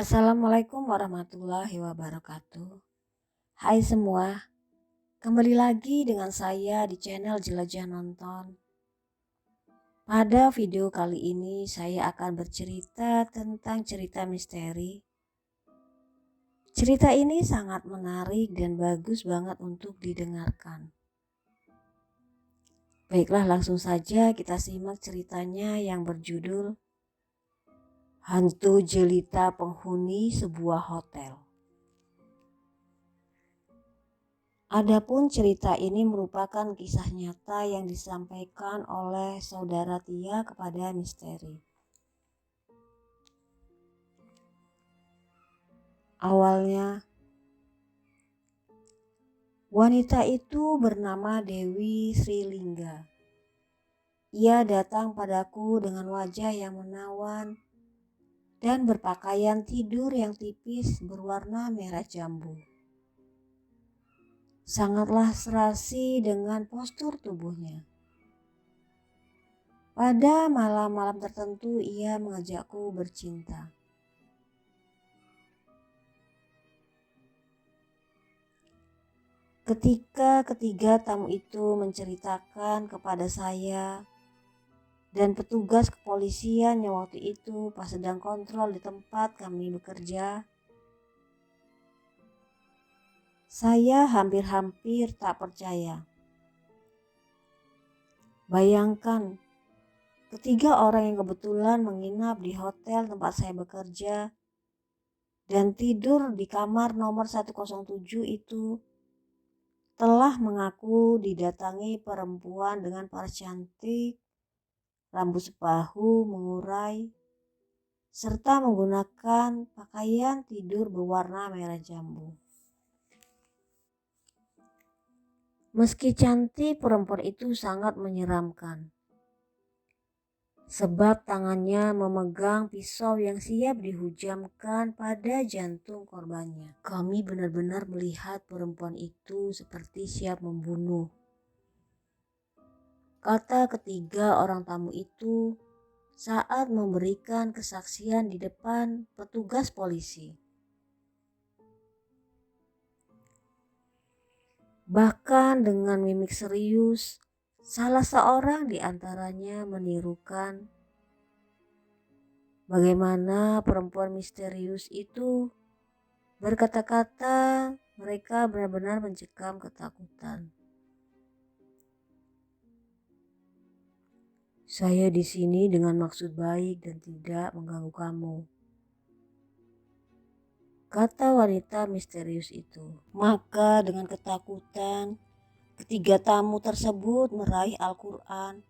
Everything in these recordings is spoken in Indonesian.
Assalamualaikum warahmatullahi wabarakatuh. Hai semua, kembali lagi dengan saya di channel Jelajah Nonton. Pada video kali ini saya akan bercerita tentang cerita misteri. Cerita ini sangat menarik dan bagus banget untuk didengarkan. Baiklah, langsung saja kita simak ceritanya yang berjudul Hantu Jelita Penghuni Sebuah Hotel. Adapun cerita ini merupakan kisah nyata yang disampaikan oleh saudara Tia kepada Misteri. Awalnya, wanita itu bernama Dewi Srilingga. Ia datang padaku dengan wajah yang menawan dan berpakaian tidur yang tipis berwarna merah jambu. Sangatlah serasi dengan postur tubuhnya. Pada malam-malam tertentu ia mengajakku bercinta. Ketika ketiga tamu itu menceritakan kepada saya dan petugas kepolisian yang waktu itu pas sedang kontrol di tempat kami bekerja, saya hampir-hampir tak percaya. Bayangkan, ketiga orang yang kebetulan menginap di hotel tempat saya bekerja dan tidur di kamar nomor 107 itu telah mengaku didatangi perempuan dengan paras cantik, rambut separuh mengurai, serta menggunakan pakaian tidur berwarna merah jambu. Meski cantik, perempuan itu sangat menyeramkan. Sebab tangannya memegang pisau yang siap dihujamkan pada jantung korbannya. Kami benar-benar melihat perempuan itu seperti siap membunuh. Kata ketiga orang tamu itu saat memberikan kesaksian di depan petugas polisi. Bahkan dengan mimik serius, salah seorang di antaranya menirukan bagaimana perempuan misterius itu berkata-kata. Mereka benar-benar mencekam ketakutan. Saya di sini dengan maksud baik dan tidak mengganggu kamu, kata wanita misterius itu. Maka dengan ketakutan, ketiga tamu tersebut meraih Al-Quran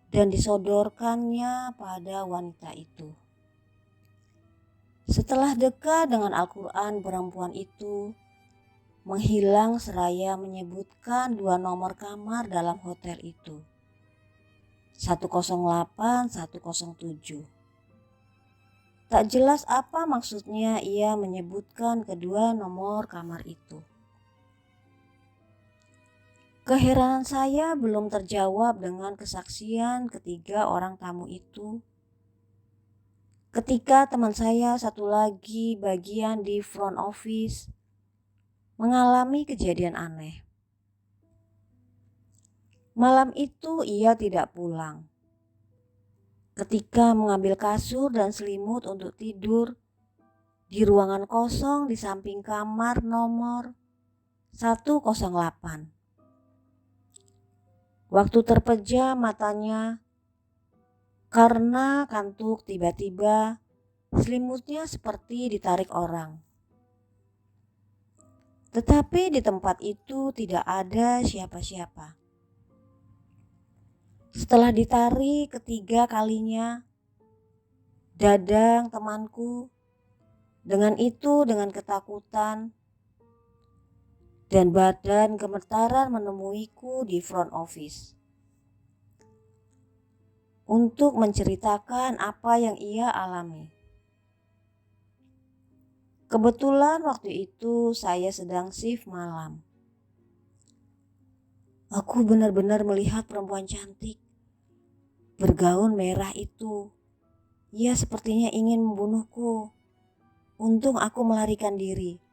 dan disodorkannya pada wanita itu. Setelah dekat dengan Al-Quran, perempuan itu menghilang seraya menyebutkan dua nomor kamar dalam hotel itu, 108, 107. Tak jelas apa maksudnya ia menyebutkan kedua nomor kamar itu. Keheranan saya belum terjawab dengan kesaksian ketiga orang tamu itu, ketika teman saya satu lagi bagian di front office mengalami kejadian aneh. Malam itu ia tidak pulang. Ketika mengambil kasur dan selimut untuk tidur di ruangan kosong di samping kamar nomor 108. Waktu terpejam matanya karena kantuk, tiba-tiba selimutnya seperti ditarik orang. Tetapi di tempat itu tidak ada siapa-siapa. Setelah ditarik ketiga kalinya, Dadang temanku dengan ketakutan dan badan gemetaran menemuiku di front office untuk menceritakan apa yang ia alami. Kebetulan waktu itu saya sedang shift malam. Aku benar-benar melihat perempuan cantik bergaun merah itu. Ia sepertinya ingin membunuhku untung aku melarikan diri.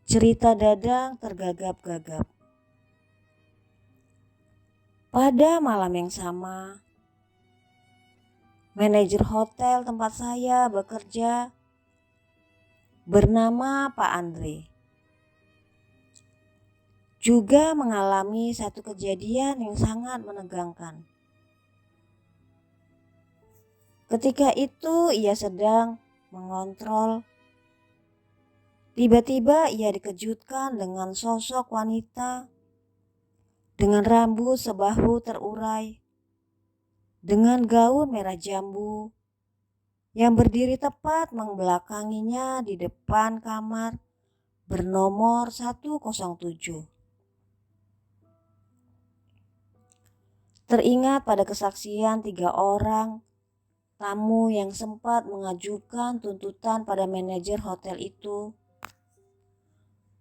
Cerita Dadang tergagap-gagap. Pada malam yang sama, manajer hotel tempat saya bekerja bernama Pak Andre juga mengalami satu kejadian yang sangat menegangkan. Ketika itu ia sedang mengontrol. Tiba-tiba ia dikejutkan dengan sosok wanita dengan rambut sebahu terurai, dengan gaun merah jambu yang berdiri tepat membelakanginya di depan kamar bernomor 107. Teringat pada kesaksian 3 orang tamu yang sempat mengajukan tuntutan pada manajer hotel itu,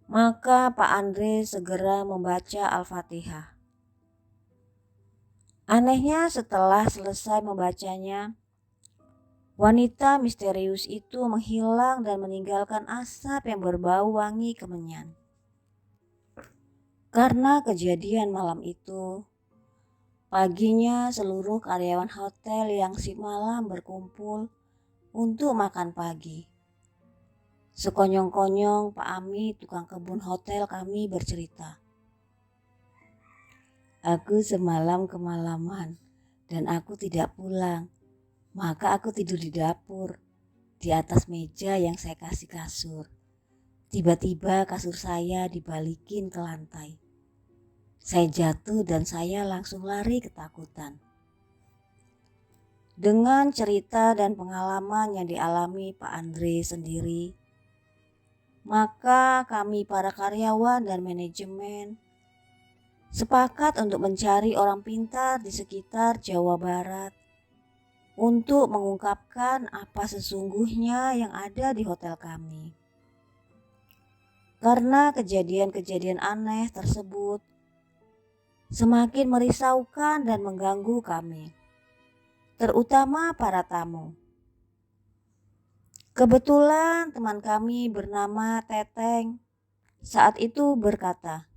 maka Pak Andre segera membaca Al-Fatihah. Anehnya setelah selesai membacanya, wanita misterius itu menghilang dan meninggalkan asap yang berbau wangi kemenyan. Karena kejadian malam itu, paginya seluruh karyawan hotel yang shift malam berkumpul untuk makan pagi. Sekonyong-konyong Pak Ami, tukang kebun hotel kami bercerita. Aku semalam kemalaman dan aku tidak pulang. Maka aku tidur di dapur, di atas meja yang saya kasih kasur. Tiba-tiba kasur saya dibalikin ke lantai. Saya jatuh dan saya langsung lari ketakutan. Dengan cerita dan pengalaman yang dialami Pak Andre sendiri, maka kami para karyawan dan manajemen sepakat untuk mencari orang pintar di sekitar Jawa Barat untuk mengungkapkan apa sesungguhnya yang ada di hotel kami. Karena kejadian-kejadian aneh tersebut semakin merisaukan dan mengganggu kami, terutama para tamu. Kebetulan teman kami bernama Teteng saat itu berkata,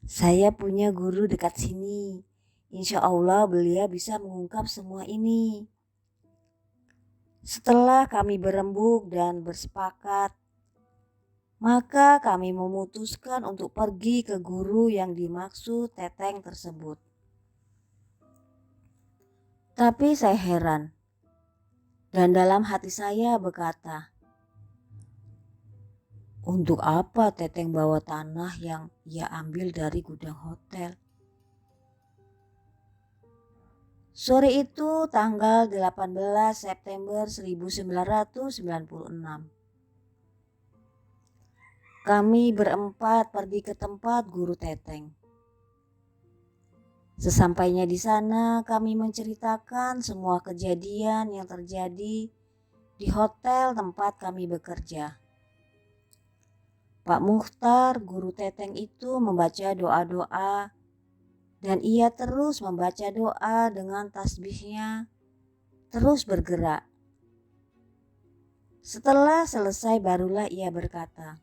"Saya punya guru dekat sini. Insya Allah beliau bisa mengungkap semua ini." Setelah kami berembuk dan bersepakat, maka kami memutuskan untuk pergi ke guru yang dimaksud Teteng tersebut. Tapi saya heran, dan dalam hati saya berkata, untuk apa Teteng bawa tanah yang ia ambil dari gudang hotel? Sore itu tanggal 18 September 1996. Kami berempat pergi ke tempat guru Teteng. Sesampainya di sana, kami menceritakan semua kejadian yang terjadi di hotel tempat kami bekerja. Pak Mukhtar, guru Teteng itu membaca doa-doa dan ia terus membaca doa dengan tasbihnya, terus bergerak. Setelah selesai barulah ia berkata,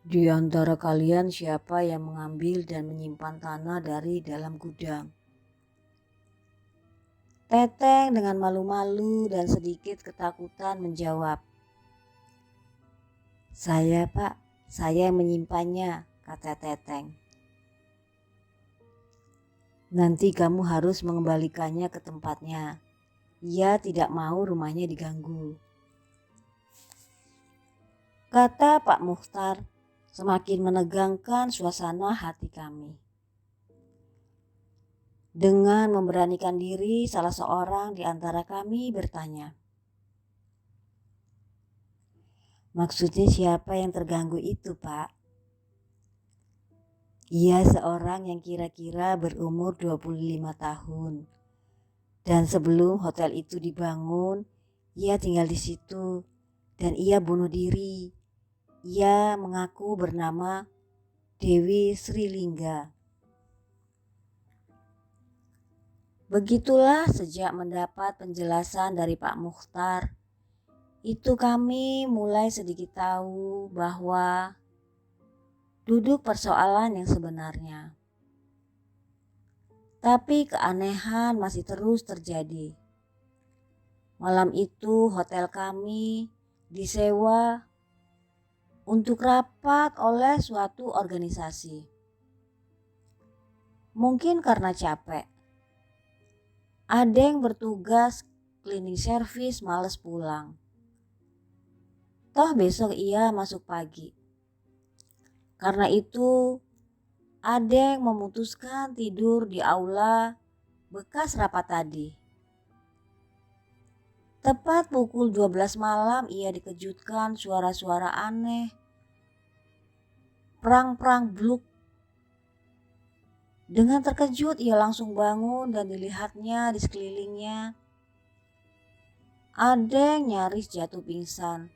"Di antara kalian siapa yang mengambil dan menyimpan tanah dari dalam gudang?" Teteng dengan malu-malu dan sedikit ketakutan menjawab, "Saya, Pak, saya yang menyimpannya," kata Teteng. "Nanti kamu harus mengembalikannya ke tempatnya. Ia tidak mau rumahnya diganggu," kata Pak Mukhtar, semakin menegangkan suasana hati kami. Dengan memberanikan diri, salah seorang di antara kami bertanya, "Maksudnya siapa yang terganggu itu, Pak?" "Ia seorang yang kira-kira berumur 25 tahun. Dan sebelum hotel itu dibangun, ia tinggal di situ dan ia bunuh diri. Ia mengaku bernama Dewi Sri Lingga." Begitulah sejak mendapat penjelasan dari Pak Mukhtar, itu kami mulai sedikit tahu bahwa duduk persoalan yang sebenarnya. Tapi keanehan masih terus terjadi. Malam itu hotel kami disewa untuk rapat oleh suatu organisasi. Mungkin karena capek. Ada yang bertugas cleaning service males pulang. Toh besok ia masuk pagi. Karena itu ada yang memutuskan tidur di aula bekas rapat tadi. Tepat pukul 12 malam ia dikejutkan suara-suara aneh. Prang-prang bluk. Dengan terkejut ia langsung bangun dan dilihatnya di sekelilingnya. Ada yang nyaris jatuh pingsan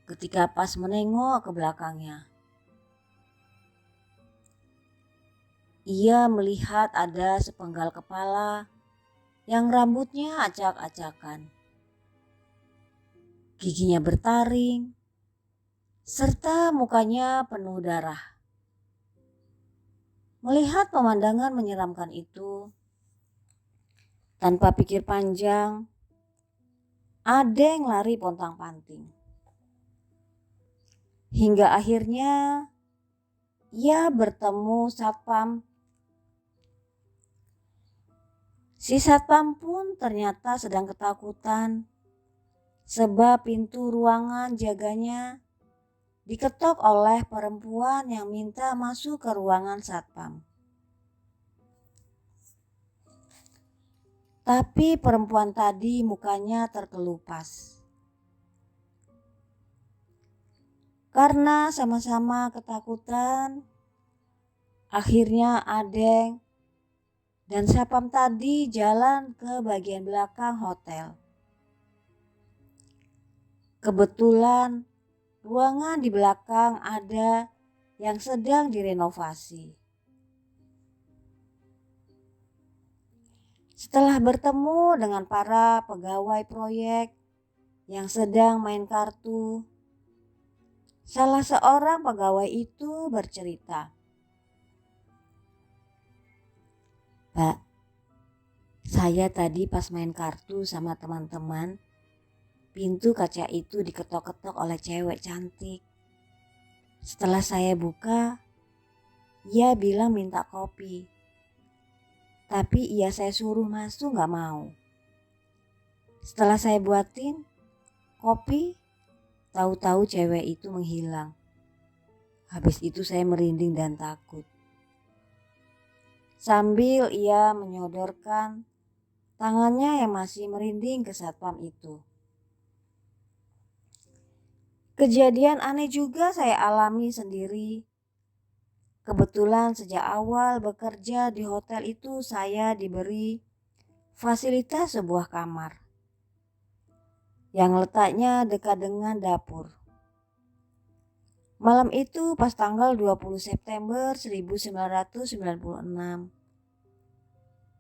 ketika pas menengok ke belakangnya. Ia melihat ada sepenggal kepala yang rambutnya acak-acakan. Giginya bertaring, serta mukanya penuh darah. Melihat pemandangan menyeramkan itu, tanpa pikir panjang, ada yang lari pontang-panting. Hingga akhirnya ia bertemu satpam. Si satpam pun ternyata sedang ketakutan sebab pintu ruangan jaganya diketok oleh perempuan yang minta masuk ke ruangan satpam. Tapi perempuan tadi mukanya terkelupas. Karena sama-sama ketakutan, akhirnya Adeng dan satpam tadi jalan ke bagian belakang hotel. Kebetulan ruangan di belakang ada yang sedang direnovasi. Setelah bertemu dengan para pegawai proyek yang sedang main kartu, salah seorang pegawai itu bercerita, "Pak, saya tadi pas main kartu sama teman-teman, pintu kaca itu diketok-ketok oleh cewek cantik. Setelah saya buka, ia bilang minta kopi. Tapi saya suruh masuk gak mau. Setelah saya buatin kopi, tahu-tahu cewek itu menghilang. Habis itu saya merinding dan takut." Sambil ia menyodorkan tangannya yang masih merinding ke satpam itu. Kejadian aneh juga saya alami sendiri. Kebetulan sejak awal bekerja di hotel itu saya diberi fasilitas sebuah kamar yang letaknya dekat dengan dapur. Malam itu pas tanggal 20 September 1996.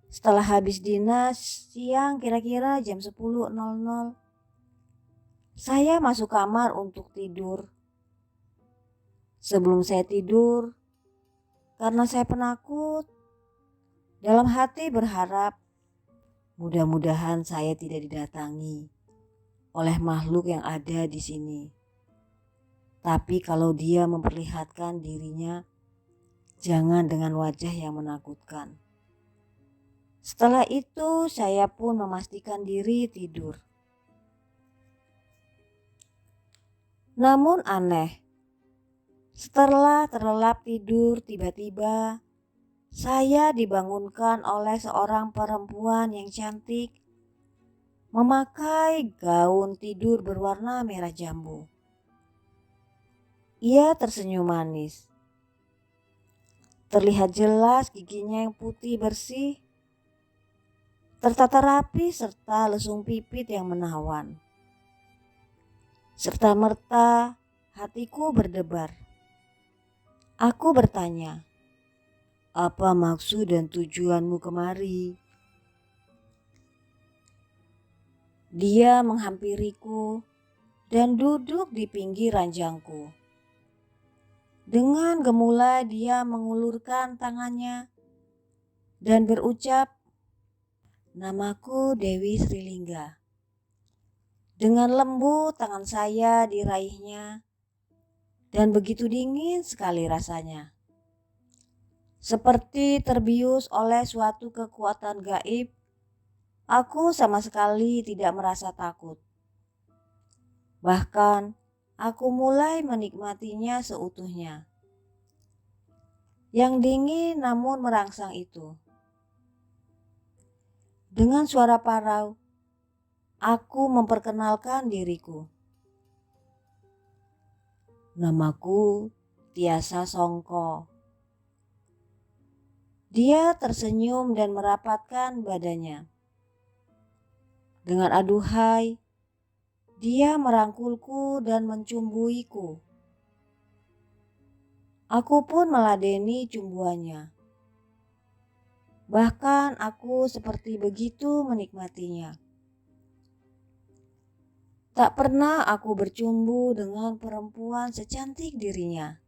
Setelah habis dinas siang kira-kira jam 10.00, saya masuk kamar untuk tidur. Sebelum saya tidur, karena saya penakut, dalam hati berharap mudah-mudahan saya tidak didatangi oleh makhluk yang ada di sini. Tapi kalau dia memperlihatkan dirinya, jangan dengan wajah yang menakutkan. Setelah itu saya pun memastikan diri tidur. Namun aneh, setelah terlelap tidur tiba-tiba saya dibangunkan oleh seorang perempuan yang cantik memakai gaun tidur berwarna merah jambu. Ia tersenyum manis. Terlihat jelas giginya yang putih bersih, tertata rapi serta lesung pipit yang menawan. Serta merta hatiku berdebar. Aku bertanya, "Apa maksud dan tujuanmu kemari?" Dia menghampiriku dan duduk di pinggir ranjangku. Dengan gemulai dia mengulurkan tangannya dan berucap, "Namaku Dewi Srilingga." Dengan lembut tangan saya diraihnya dan begitu dingin sekali rasanya. Seperti terbius oleh suatu kekuatan gaib, aku sama sekali tidak merasa takut. Bahkan, aku mulai menikmatinya seutuhnya. Yang dingin namun merangsang itu. Dengan suara parau, aku memperkenalkan diriku. "Namaku Tiasa Songko." Dia tersenyum dan merapatkan badannya. Dengan aduhai, dia merangkulku dan mencumbuiku. Aku pun meladeni cumbuannya. Bahkan aku seperti begitu menikmatinya. Tak pernah aku bercumbu dengan perempuan secantik dirinya.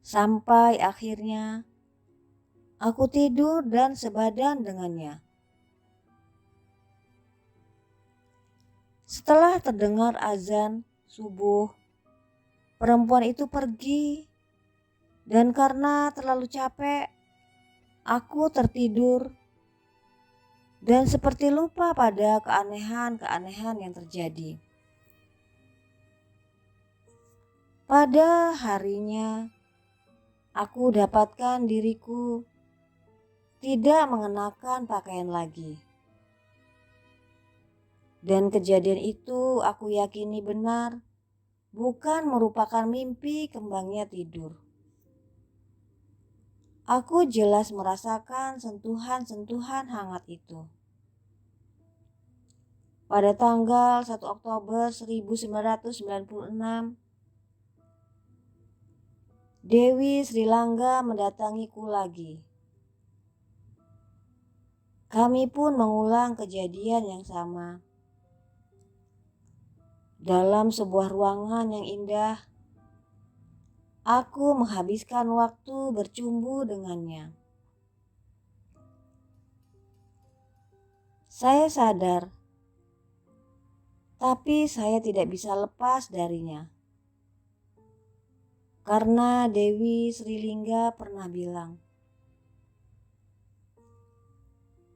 Sampai akhirnya aku tidur dan sebadan dengannya. Setelah terdengar azan subuh, perempuan itu pergi, dan karena terlalu capek, aku tertidur dan seperti lupa pada keanehan-keanehan yang terjadi. Pada harinya, aku dapatkan diriku tidak mengenakan pakaian lagi. Dan kejadian itu aku yakini benar, bukan merupakan mimpi kembangnya tidur. Aku jelas merasakan sentuhan-sentuhan hangat itu. Pada tanggal 1 Oktober 1996, Dewi Srilangga mendatangiku lagi. Kami pun mengulang kejadian yang sama. Dalam sebuah ruangan yang indah, aku menghabiskan waktu bercumbu dengannya. Saya sadar, tapi saya tidak bisa lepas darinya. Karena Dewi Srilingga pernah bilang,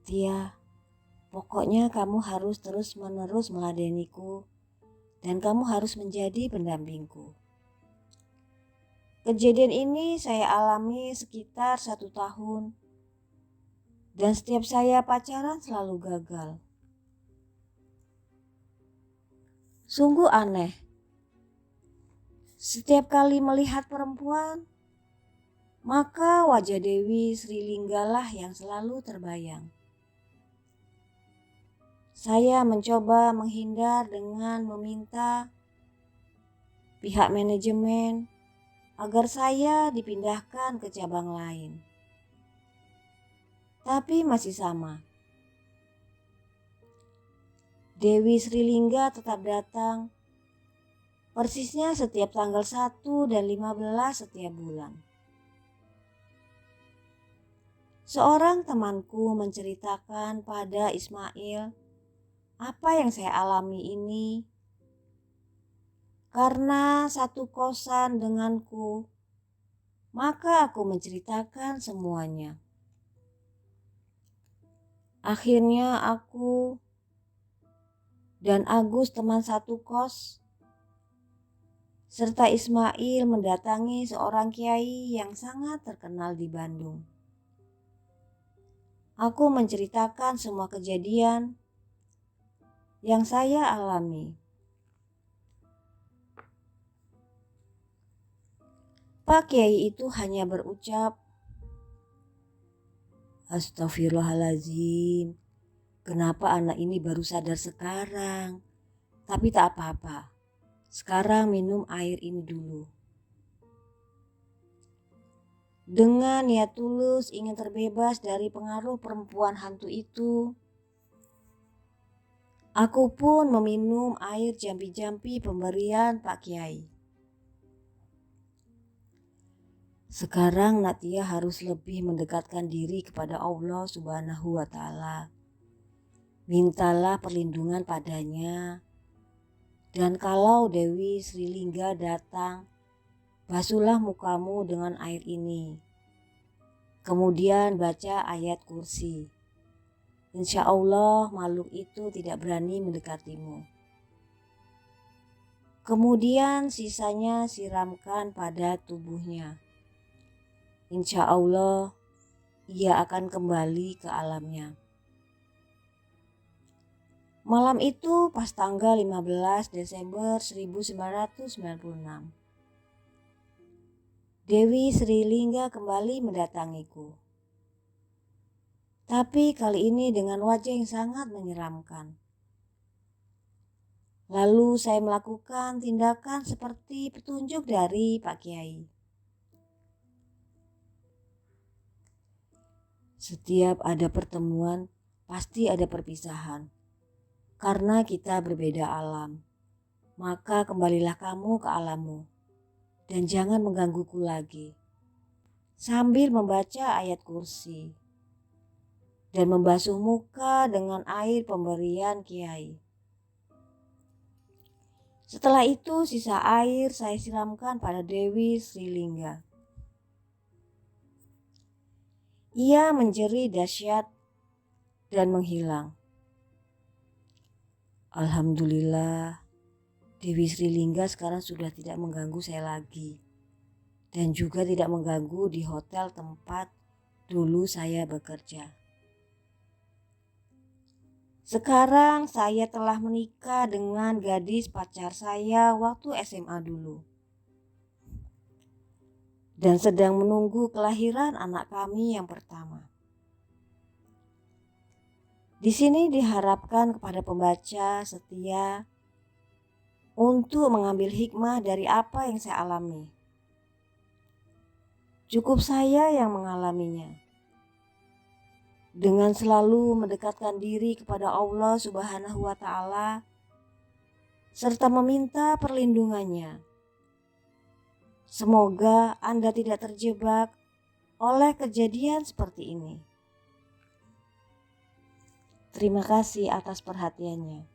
"Tia, pokoknya kamu harus terus-menerus meladeniku dan kamu harus menjadi pendampingku." Kejadian ini saya alami sekitar 1 tahun dan setiap saya pacaran selalu gagal. Sungguh aneh. Setiap kali melihat perempuan, maka wajah Dewi Srilingga lah yang selalu terbayang. Saya mencoba menghindar dengan meminta pihak manajemen agar saya dipindahkan ke cabang lain. Tapi masih sama. Dewi Srilingga tetap datang, persisnya setiap tanggal 1 dan 15 setiap bulan. Seorang temanku menceritakan pada Ismail apa yang saya alami ini karena satu kosan denganku, maka aku menceritakan semuanya. Akhirnya aku dan Agus teman satu kos serta Ismail mendatangi seorang kiai yang sangat terkenal di Bandung. Aku menceritakan semua kejadian yang saya alami. Pak Kiai itu hanya berucap, "Astagfirullahaladzim, kenapa anak ini baru sadar sekarang? Tapi tak apa-apa, sekarang minum air ini dulu." Dengan niat tulus ingin terbebas dari pengaruh perempuan hantu itu, Aku pun meminum air jampi-jampi pemberian Pak Kiai. Sekarang Natia harus lebih mendekatkan diri kepada Allah Subhanahu wa Ta'ala. Mintalah perlindungan padanya. Dan kalau Dewi Sri Lingga datang, basuhlah mukamu dengan air ini. Kemudian baca ayat kursi. Insya Allah makhluk itu tidak berani mendekatimu. Kemudian sisanya siramkan pada tubuhnya. Insya Allah ia akan kembali ke alamnya. Malam itu pas tanggal 15 Desember 1996. Dewi Sri Lingga kembali mendatangiku. Tapi kali ini dengan wajah yang sangat menyeramkan. Lalu saya melakukan tindakan seperti petunjuk dari Pak Kiai. Setiap ada pertemuan, pasti ada perpisahan. Karena kita berbeda alam, maka kembalilah kamu ke alammu. Dan jangan menggangguku lagi. Sambil membaca ayat kursi. Dan membasuh muka dengan air pemberian Kiai. Setelah itu sisa air saya siramkan pada Dewi Sri Lingga. Ia menjerit dahsyat dan menghilang. Alhamdulillah, Dewi Sri Lingga sekarang sudah tidak mengganggu saya lagi. Dan juga tidak mengganggu di hotel tempat dulu saya bekerja. Sekarang saya telah menikah dengan gadis pacar saya waktu SMA dulu. Dan sedang menunggu kelahiran anak kami yang pertama. Di sini diharapkan kepada pembaca setia untuk mengambil hikmah dari apa yang saya alami. Cukup saya yang mengalaminya. Dengan selalu mendekatkan diri kepada Allah Subhanahu wa Ta'ala serta meminta perlindungannya. Semoga Anda tidak terjebak oleh kejadian seperti ini. Terima kasih atas perhatiannya.